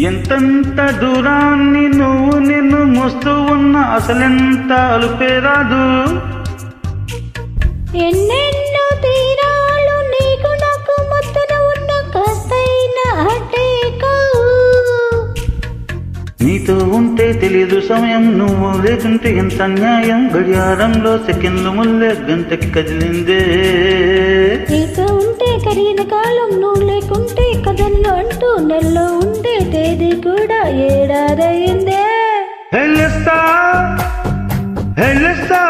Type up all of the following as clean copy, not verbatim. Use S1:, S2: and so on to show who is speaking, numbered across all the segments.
S1: ఎంతంత దూరాన్ని నువ్వు నిన్ను మోస్తూ ఉన్న అసలెంత అలుపే రాదు.
S2: ఎన్నెన్నో తీరాలు నీకు నాకు మధ్యన ఉన్న కాస్తైనా అటే కావు.
S1: నీతో ఉంటే తెలియదు సమయం, నువ్వు లేకుంటే ఎంత న్యాయం. గడియారంలో సెకండ్లు ముల్లే గంటకి కదిలిందే.
S2: నీతో ఉంటే కరిగిన కాలం, నువ్వు లేకుంటే కథల్లో అంటూ నెలలో ఉండే తేదీ కూడా ఏడాదయిందే.
S1: హెల్లెస్తా హెల్లెస్తా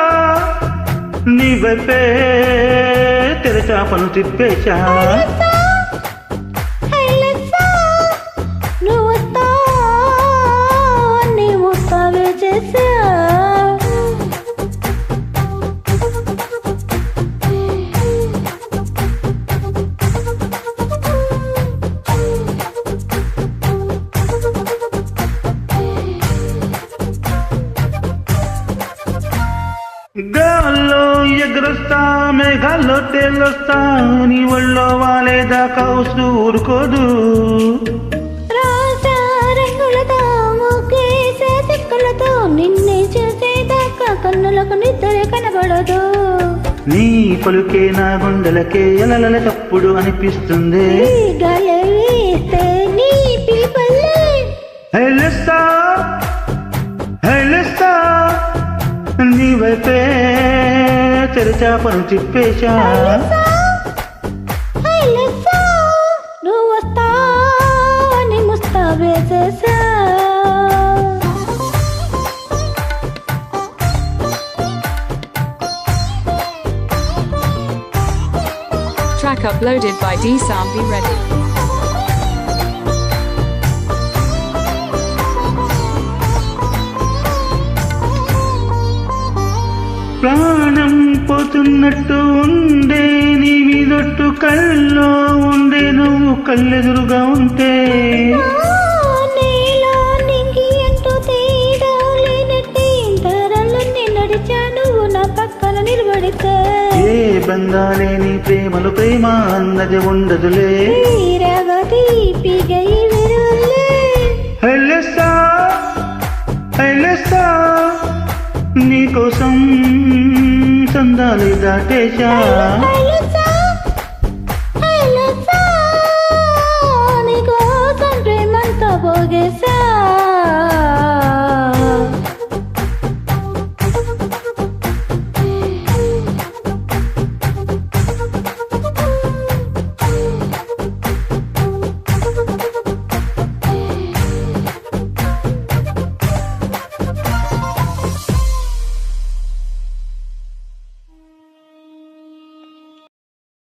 S1: నీ వైపే తెరచాపను తిప్పేశా.
S2: నువ్వు వస్తా నీ వస్తావే చేసా.
S1: గాల్లో ఎగురొస్తా, మేఘాల్లో తేలొస్తా, నీ ఒళ్ళో వాలేదాకా ఉసు ఊరుకోదు.
S2: రాజా రంగులతో ముగ్గేసే చిక్కులతో నిన్నే చూసేదాకా కన్నులకు నిద్ర కనబడదు.
S1: నీ పలుకే నా గుండెలకే ఎలల తప్పుడు అనిపిస్తుంది.
S2: గాలి వీస్తే నీ పిలుపల్లే.
S1: హెల్లెస్తా హెల్లెస్తా నీ వైపే తెరచాపను తిప్పేశా.
S2: నువ్వు వస్తా నీ ముస్తాబే చేసా.
S3: Track uploaded by D-Sound. Be ready.
S1: ప్రాణం పోతున్నట్టు ఉండే నీ మీదొట్టు, కళ్ళలో ఉండే నువ్వు కళ్ళెదురుగా ఉంటే.
S2: నీలో నీకి అంటూ తేడా లేనట్టే తరాలన్నీ నడిచా నువ్వు నా పక్కన నిలబడితే.
S1: ఏ బంధాలే నీ ప్రేమలు ప్రేమ అన్నది ఉండదులే.
S2: తీరగా తీపిగా ఈ విరులే.
S1: హెల్లెస్తా హెల్లెస్తా నీకోసం సందాలి దాటేశా.